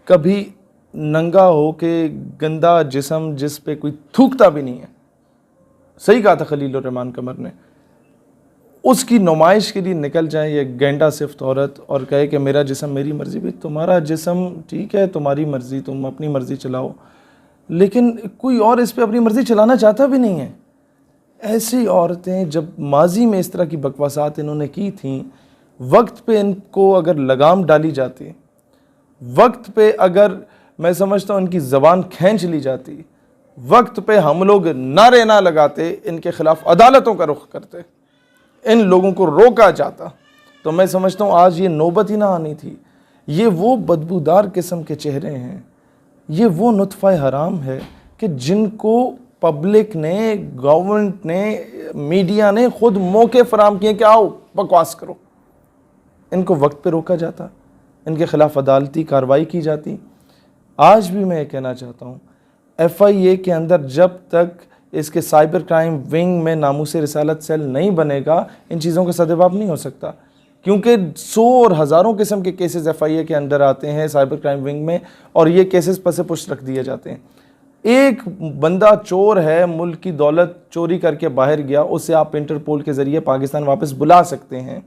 कभी नंगा हो के गंदा जिस्म जिस पे कोई थूकता भी नहीं है, सही कहा था खलील रहमान कमर ने, उसकी नुमाइश के लिए निकल जाए ये गेंडा सिफ्त औरत और कहे कि मेरा जिस्म मेरी मर्ज़ी। भी तुम्हारा जिस्म ठीक है, तुम्हारी मर्ज़ी, तुम अपनी मर्ज़ी चलाओ, लेकिन कोई और इस पे अपनी मर्ज़ी चलाना चाहता भी नहीं है। ऐसी औरतें जब माजी में इस तरह की बकवासात इन्होंने की थी, वक्त पे इनको अगर लगाम डाली जाती, वक्त पे अगर मैं समझता हूँ इनकी ज़बान खींच ली जाती, वक्त पे हम लोग नारे ना लगाते, इनके ख़िलाफ़ अदालतों का रुख करते, इन लोगों को रोका जाता, तो मैं समझता हूँ आज ये नौबत ही ना आनी थी। ये वो बदबूदार किस्म के चेहरे हैं, ये वो नुत्फ़ा हराम है कि जिनको पब्लिक ने, गवर्नमेंट ने, मीडिया ने खुद मौके फराम किए कि आओ बकवास करो। इनको वक्त पे रोका जाता, इनके ख़िलाफ़ अदालती कार्रवाई की जाती। आज भी मैं ये कहना चाहता हूँ, FIA के अंदर जब तक इसके साइबर क्राइम विंग में नामूस रिसालत सेल नहीं बनेगा, इन चीज़ों का सद्भाव नहीं हो सकता, क्योंकि 100 और हज़ारों किस्म के केसेस FIA के अंदर आते हैं साइबर क्राइम विंग में, और ये केसेस पसे पुश रख दिए जाते हैं। एक बंदा चोर है, मुल्क की दौलत चोरी करके बाहर गया, उसे आप इंटरपोल के ज़रिए पाकिस्तान वापस बुला सकते हैं।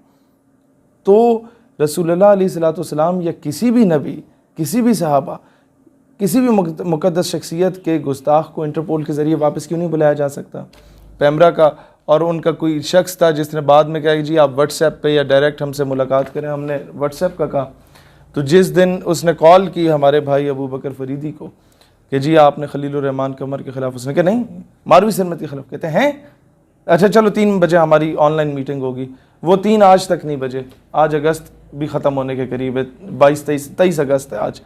तो रसूलुल्लाह अलैहिस्सलाम या किसी भी नबी, किसी भी सहाबा, किसी भी मुक़द्दस शख्सियत के गुस्ताख को इंटरपोल के ज़रिए वापस क्यों नहीं बुलाया जा सकता? पैमरा का और उनका कोई शख्स था जिसने बाद में कहा कि जी आप व्हाट्सएप पे या डायरेक्ट हमसे मुलाकात करें, हमने व्हाट्सएप का कहा, तो जिस दिन उसने कॉल की हमारे भाई अबू बकर फरीदी को कि जी आपने खलील रहमान कमर के ख़िलाफ़, उसने कहा नहीं, मारवी सरमत के ख़िलाफ़। कहते हैं अच्छा चलो 3 बजे हमारी ऑनलाइन मीटिंग होगी। वो 3 आज तक नहीं बजे, आज अगस्त भी ख़त्म होने के करीब है, 22-23 अगस्त है आज,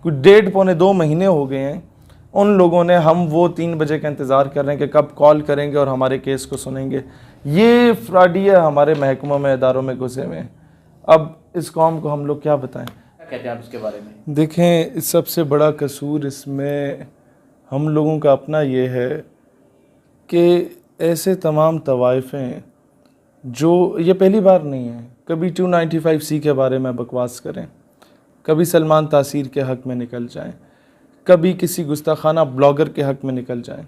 कुछ 1.5 पौने 2 महीने हो गए हैं। उन लोगों ने, हम वो 3 बजे का इंतज़ार कर रहे हैं कि कब कॉल करेंगे और हमारे केस को सुनेंगे। ये फ्रॉडिया हमारे महकमों में, इदारों में घुसे हुए हैं। अब इस कौम को हम लोग क्या बताएं? क्या कहते हैं आप इसके बारे में? देखें, सबसे बड़ा कसूर इसमें हम लोगों का अपना ये है कि ऐसे तमाम तवाइफ़ें जो, ये पहली बार नहीं है, कभी 295C के बारे में बकवास करें, कभी सलमान तासीर के हक़ में निकल जाएं, कभी किसी गुस्ताखाना ब्लॉगर के हक़ में निकल जाएं।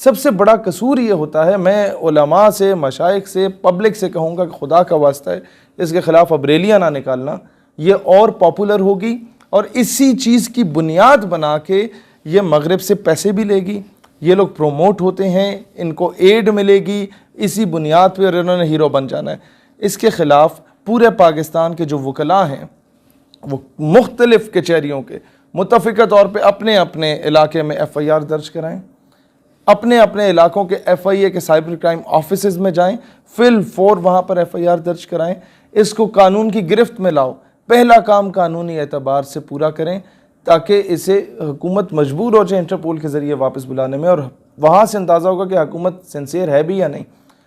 सबसे बड़ा कसूर ये होता है, मैं उलमा से, मशाइख से, पब्लिक से कहूँगा कि खुदा का वास्ता है इसके ख़िलाफ़ अब रैलियाँ ना निकालना, ये और पॉपुलर होगी और इसी चीज़ की बुनियाद बना के ये मगरिब से पैसे भी लेगी, ये लोग प्रोमोट होते हैं, इनको एड मिलेगी, इसी बुनियाद पर इन्होंने हीरो बन जाना है। इसके ख़िलाफ़ पूरे पाकिस्तान के जो वकला हैं वो मुख्तलिफ़ कचहरियों के मुतफ़िक़ा तौर पे अपने अपने इलाके में FIR दर्ज कराएं, अपने अपने इलाकों के FIA के साइबर क्राइम ऑफिसेस में जाएं, फिल 4 वहाँ पर FIR दर्ज कराएं, इसको कानून की गिरफ्त में लाओ। पहला काम कानूनी एतबार से पूरा करें ताकि इसे हुकूमत मजबूर हो जाए इंटरपोल के ज़रिए वापस बुलाने में, और वहाँ से अंदाज़ा होगा कि हुकूमत सिंसियर है भी या नहीं,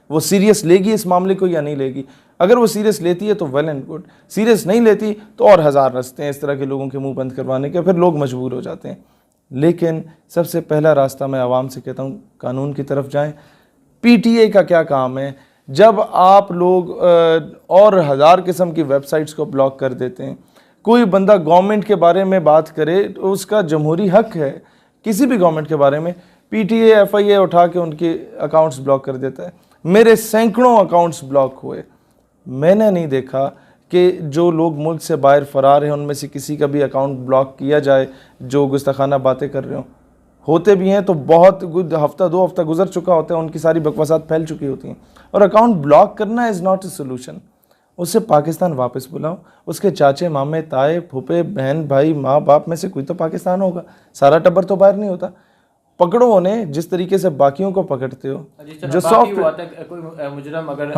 वो सीरियस लेगी इस मामले को या नहीं लेगी। अगर वो सीरियस लेती है तो वेल एंड गुड, सीरियस नहीं लेती तो और हज़ार रास्ते हैं इस तरह के लोगों के मुंह बंद करवाने के, फिर लोग मजबूर हो जाते हैं। लेकिन सबसे पहला रास्ता मैं आवाम से कहता हूँ, कानून की तरफ जाएं। PTA का क्या काम है? जब आप लोग और हज़ार किस्म की वेबसाइट्स को ब्लॉक कर देते हैं, कोई बंदा गवर्नमेंट के बारे में बात करे तो उसका जमहूरी हक है, किसी भी गवर्नमेंट के बारे में, PTA FIA उठा के उनके अकाउंट्स ब्लॉक कर देता है। मेरे सैकड़ों अकाउंट्स ब्लॉक हुए, मैंने नहीं देखा कि जो लोग मुल्क से बाहर फ़रार हैं उनमें से किसी का भी अकाउंट ब्लॉक किया जाए जो गुस्ताखाना बातें कर रहे होते भी हैं तो बहुत हफ्ता 2 हफ्ता गुजर चुका होता है, उनकी सारी बकवासात फैल चुकी होती हैं। और अकाउंट ब्लॉक करना इज़ नॉट ए सोल्यूशन। उससे पाकिस्तान वापस बुलाओ, उसके चाचे मामे ताए फूफे बहन भाई माँ बाप में से कोई तो पाकिस्तान होगा, सारा टब्बर तो बाहर नहीं होता। पकड़ो उन्हें जिस तरीके से बाकियों को पकड़ते हो। जो सॉफ्ट कोई मुजरम अगर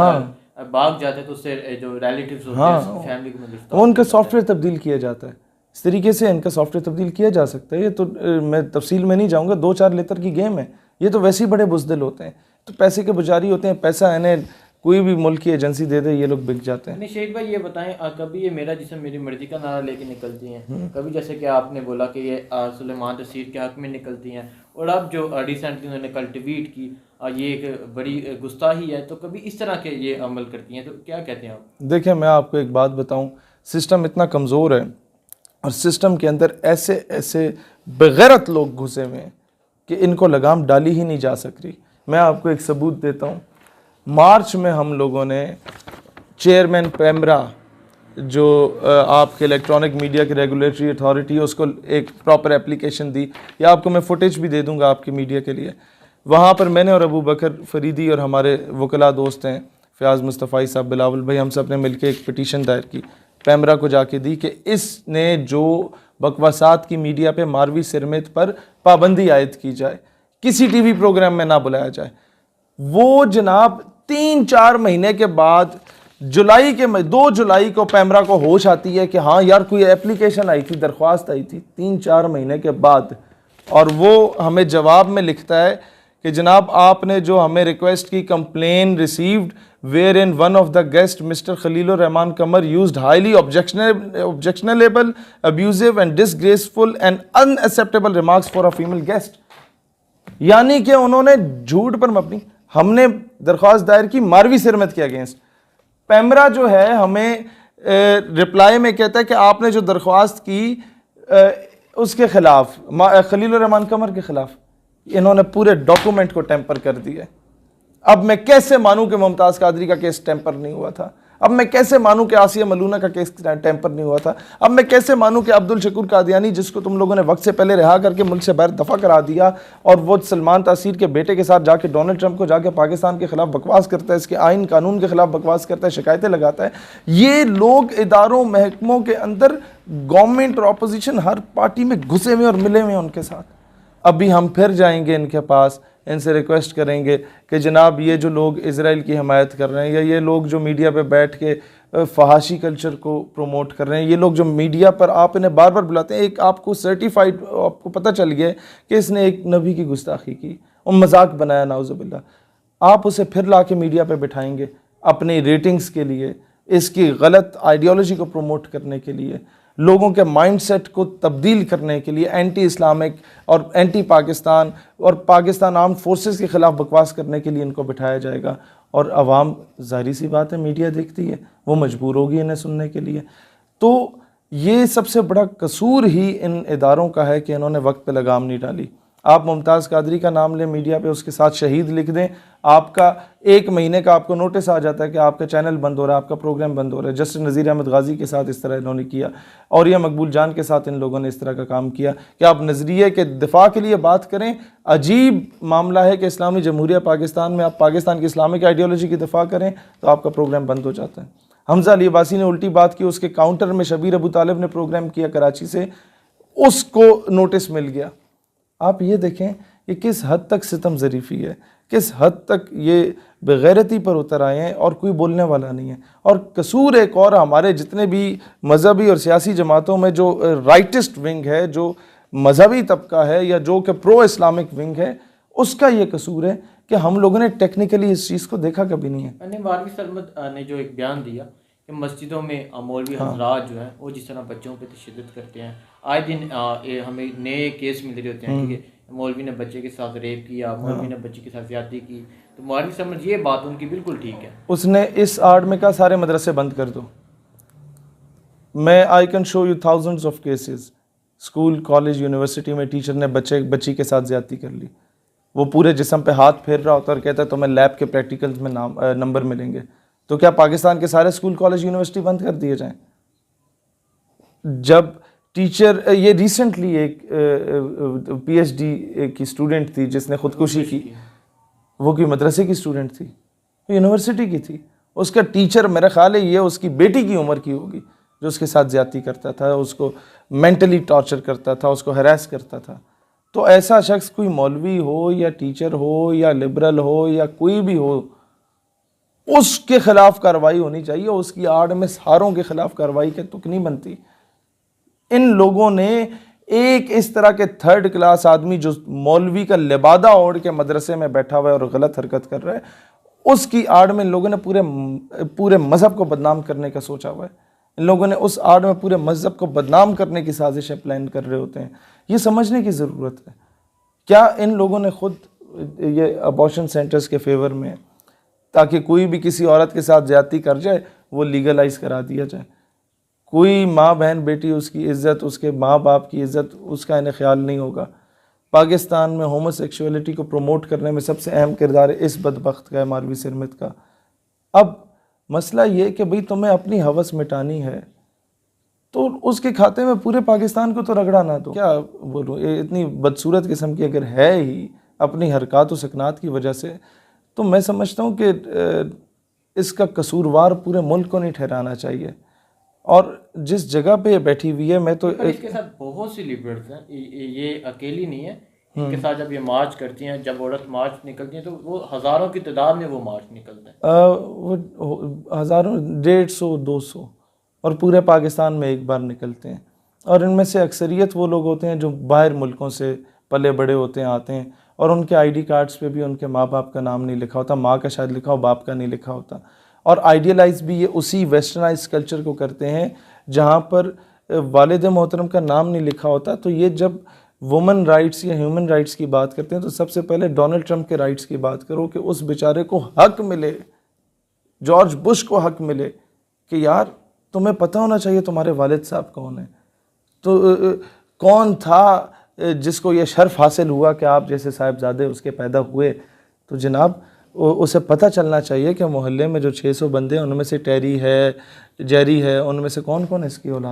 भाग जाते हैं तो उससे जो रिलेटिव्स होते हैं फैमिली को मिलता है, उनका सॉफ्टवेयर तब्दील किया जाता है। इस तरीके से इनका सॉफ्टवेयर तब्दील किया जा सकता है। ये तो मैं तफसील में नहीं जाऊँगा, 2-4 लेतर की गेम है। ये तो वैसे ही बड़े बुज़दिल होते हैं, तो पैसे के पुजारी होते हैं, पैसा इन्हें कोई भी मुल्क की एजेंसी दे दे ये लोग बिक जाते हैं। नहीं शेख भाई ये बताएं, कभी ये मेरा जिस्म मेरी मर्जी का नारा लेके निकलती हैं, कभी जैसे कि आपने बोला कि ये सुलेमान तसीर के हक़ में निकलती हैं, और अब जो रिसेंटली उन्होंने कल ट्वीट की ये एक बड़ी गुस्ताही है, तो कभी इस तरह के ये अमल करती हैं, तो क्या कहते हैं आप? देखिए मैं आपको एक बात बताऊँ, सिस्टम इतना कमज़ोर है और सिस्टम के अंदर ऐसे ऐसे बेगैरत लोग घुसे हुए हैं कि इनको लगाम डाली ही नहीं जा सकती। मैं आपको एक सबूत देता हूँ। मार्च में हम लोगों ने चेयरमैन पैमरा, जो आपके इलेक्ट्रॉनिक मीडिया की रेगुलेटरी अथॉरिटी है, उसको एक प्रॉपर एप्लीकेशन दी, या आपको मैं फुटेज भी दे दूंगा आपके मीडिया के लिए। वहाँ पर मैंने और अबू बकर फरीदी और हमारे वकला दोस्त हैं फ़याज़ मुस्तफ़ाई साहब, बिलावल भाई, हम सब ने मिलकर एक पिटीशन दायर की, पैमरा को जाके दी कि इसने जो बकवासात की मीडिया पे मारवी सिरमित पर पाबंदी आयद की जाए, किसी टीवी प्रोग्राम में ना बुलाया जाए। वो जनाब 3-4 महीने के बाद जुलाई के 2 जुलाई को पैमरा को होश आती है कि हाँ यार कोई एप्लीकेशन आई थी, दरख्वास्त आई थी 3-4 महीने के बाद, और वो हमें जवाब में लिखता है कि जनाब आपने जो हमें रिक्वेस्ट की, complain received where in one of the guest mister Khalilur Rahman Qamar used highly objectionable, abusive and disgraceful and unacceptable remarks for a female guest. यानी कि उन्होंने झूठ पर मबनी, हमने दरख्वास्त दायर की मारवी सिरमत के अगेंस्ट। पैमरा जो है हमें रिप्लाई में कहता है कि आपने जो दरख्वास्त की उसके खिलाफ, खलीलुर रहमान कमर के खिलाफ, इन्होंने पूरे डॉक्यूमेंट को टेम्पर कर दिया। अब मैं कैसे मानूं कि मुमताज़ कादरी का केस टेम्पर नहीं हुआ था? अब मैं कैसे मानूं कि आसिया मलूना का केस टेम्पर नहीं हुआ था? अब मैं कैसे मानूं कि अब्दुल शकूर कादियानी, जिसको तुम लोगों ने वक्त से पहले रिहा करके मुल्क से बाहर दफा करा दिया, और वो सलमान तासीर के बेटे के साथ जाके डोनाल्ड ट्रंप को जाके पाकिस्तान के खिलाफ बकवास करता है, इसके आइन कानून के खिलाफ बकवास करता है, शिकायतें लगाता है। ये लोग इदारों महकमों के अंदर गवर्नमेंट और अपोजिशन हर पार्टी में घुसे हुए और मिले हुए हैं उनके साथ। अभी हम फिर जाएंगे इनके पास, इनसे रिक्वेस्ट करेंगे कि जनाब ये जो लोग इज़राइल की हमायत कर रहे हैं, या ये लोग जो मीडिया पे बैठ के फहाशी कल्चर को प्रमोट कर रहे हैं, ये लोग जो मीडिया पर आप इन्हें बार बार बुलाते हैं, एक आपको सर्टिफाइड, आपको पता चल गया है कि इसने एक नबी की गुस्ताखी की और मजाक बनाया, नाउज़ुबिल्लाह, आप उसे फिर ला के मीडिया पर बिठाएंगे अपनी रेटिंग्स के लिए, इसकी गलत आइडियोलॉजी को प्रमोट करने के लिए, लोगों के माइंडसेट को तब्दील करने के लिए, एंटी इस्लामिक और एंटी पाकिस्तान और पाकिस्तान आर्म्ड फोर्सेस के ख़िलाफ़ बकवास करने के लिए इनको बिठाया जाएगा। और अवाम, जाहिर सी बात है, मीडिया देखती है, वो मजबूर होगी इन्हें सुनने के लिए। तो ये सबसे बड़ा कसूर ही इन इदारों का है कि इन्होंने वक्त पे लगाम नहीं डाली। आप मुमताज़ कादरी का नाम लें मीडिया पे, उसके साथ शहीद लिख दें, आपका 1 महीने का आपको नोटिस आ जाता है कि आपका चैनल बंद हो रहा है, आपका प्रोग्राम बंद हो रहा है। जस्टिस नज़ीर अहमद गाजी के साथ इस तरह इन्होंने किया, और या मकबूल जान के साथ इन लोगों ने इस तरह का काम किया कि आप नज़रिए के दिफा के लिए बात करें। अजीब मामला है कि इस्लामी जमहूरिया पाकिस्तान में आप पाकिस्तान की इस्लामिक आइडियोलॉजी की दिफा करें तो आपका प्रोग्राम बंद हो जाता है। हमजा अली अब्बासी ने उल्टी बात की, उसके काउंटर में शबीर अबू तालिब ने प्रोग्राम किया कराची से, उसको नोटिस मिल गया। आप ये देखें कि किस हद तक सितम ज़रीफ़ी है, किस हद तक ये बेगैरती पर उतर आए हैं और कोई बोलने वाला नहीं है। और कसूर एक और हमारे जितने भी मजहबी और सियासी जमातों में जो राइटिस्ट विंग है, जो मजहबी तबका है, या जो कि प्रो इस्लामिक विंग है, उसका ये कसूर है कि हम लोगों ने टेक्निकली इस चीज़ को देखा कभी नहीं है। मारवी सरमद ने जो एक बयान दिया कि मस्जिदों में मौलवी हजरात जो हैं वो जिस तरह बच्चों पे तशद्दुद करते हैं, आए दिन हमें नए केस मिल रहे होते हैं, ठीक है, मौलवी ने बच्चे के साथ रेप किया, मौलवी ने बच्चे के साथ ज्यादती की। तो मारवी सरमद, ये बात उनकी बिल्कुल ठीक है, उसने इस आड़ में कहा सारे मदरसे बंद कर दो। मैं I can show you thousands of cases, school, college, university में टीचर ने बच्ची के साथ ज्यादती कर ली, वो पूरे जिस्म पे हाथ फेर रहा होता है और कहता है तुम्हें लैब के प्रैक्टिकल्स में नंबर मिलेंगे। तो क्या पाकिस्तान के सारे स्कूल, कॉलेज, यूनिवर्सिटी बंद कर दिए जाएं? जब टीचर, ये रिसेंटली एक PhD की स्टूडेंट थी जिसने खुदकुशी की, वो कोई मदरसे की स्टूडेंट थी, यूनिवर्सिटी की थी, उसका टीचर मेरा ख्याल है ये उसकी बेटी की उम्र की होगी, जो उसके साथ ज्यादती करता था, उसको मेंटली टॉर्चर करता था, उसको हरास करता था। तो ऐसा शख्स, कोई मौलवी हो या टीचर हो या लिबरल हो या कोई भी हो, उसके खिलाफ कार्रवाई होनी चाहिए। उसकी आड़ में सारों के खिलाफ कार्रवाई के तुक नहीं बनती। इन लोगों ने एक इस तरह के 3rd क्लास आदमी जो मौलवी का लिबादा ओढ़ के मदरसे में बैठा हुआ है और गलत हरकत कर रहा है, उसकी आड़ में इन लोगों ने पूरे मजहब को बदनाम करने का सोचा हुआ है। इन लोगों ने उस आड़ में पूरे मजहब को बदनाम करने की साजिशें प्लान कर रहे होते हैं। ये समझने की ज़रूरत है। क्या इन लोगों ने खुद ये अबॉर्शन सेंटर्स के फेवर में, ताकि कोई भी किसी औरत के साथ ज्यादती कर जाए वो लीगलाइज करा दिया जाए? कोई माँ बहन बेटी उसकी इज़्ज़त, उसके माँ बाप की इज़्ज़त, उसका इन्हें ख्याल नहीं होगा। पाकिस्तान में होमोसेक्सुअलिटी को प्रमोट करने में सबसे अहम किरदार इस बदबख्त का है, मालवी सिरमित का। अब मसला ये कि भाई तुम्हें अपनी हवस मिटानी है तो उसके खाते में पूरे पाकिस्तान को तो रगड़ा ना दो। क्या बोलूँ, ये इतनी बदसूरत किस्म की अगर है ही अपनी हरकत व सकनात की वजह से, तो मैं समझता हूँ कि इसका कसूरवार पूरे मुल्क को नहीं ठहराना चाहिए। और जिस जगह पे ये बैठी हुई है, मैं तो पर इसके साथ बहुत सी लिबरल्स हैं, ये अकेली नहीं है। इनके साथ जब ये मार्च करती हैं, जब औरत मार्च निकलती हैं, तो वो हज़ारों की तादाद में वो मार्च निकलते हैं। वो हज़ारों, 150, 200 और पूरे पाकिस्तान में एक बार निकलते हैं। और इनमें से अक्सरियत वो लोग होते हैं जो बाहर मुल्कों से पले बड़े होते हैं, आते हैं, और उनके आईडी कार्ड्स पे भी उनके माँ बाप का नाम नहीं लिखा होता, माँ का शायद लिखा हो, बाप का नहीं लिखा होता। और आइडियलाइज भी ये उसी वेस्टर्नाइज कल्चर को करते हैं जहाँ पर वालिद मोहतरम का नाम नहीं लिखा होता। तो ये जब वुमन राइट्स या ह्यूमन राइट्स की बात करते हैं तो सबसे पहले डोनाल्ड ट्रंप के राइट्स की बात करो कि उस बेचारे को हक मिले, जॉर्ज बुश को हक मिले कि यार तुम्हें पता होना चाहिए तुम्हारे वालिद साहब कौन है। तो कौन था जिसको ये शर्फ हासिल हुआ कि आप जैसे साहिबजादे उसके पैदा हुए। तो जनाब उसे पता चलना चाहिए कि मोहल्ले में जो 600 बंदे हैं उनमें से टेरी है, जेरी है, उनमें से कौन कौन है इसकी औलाद।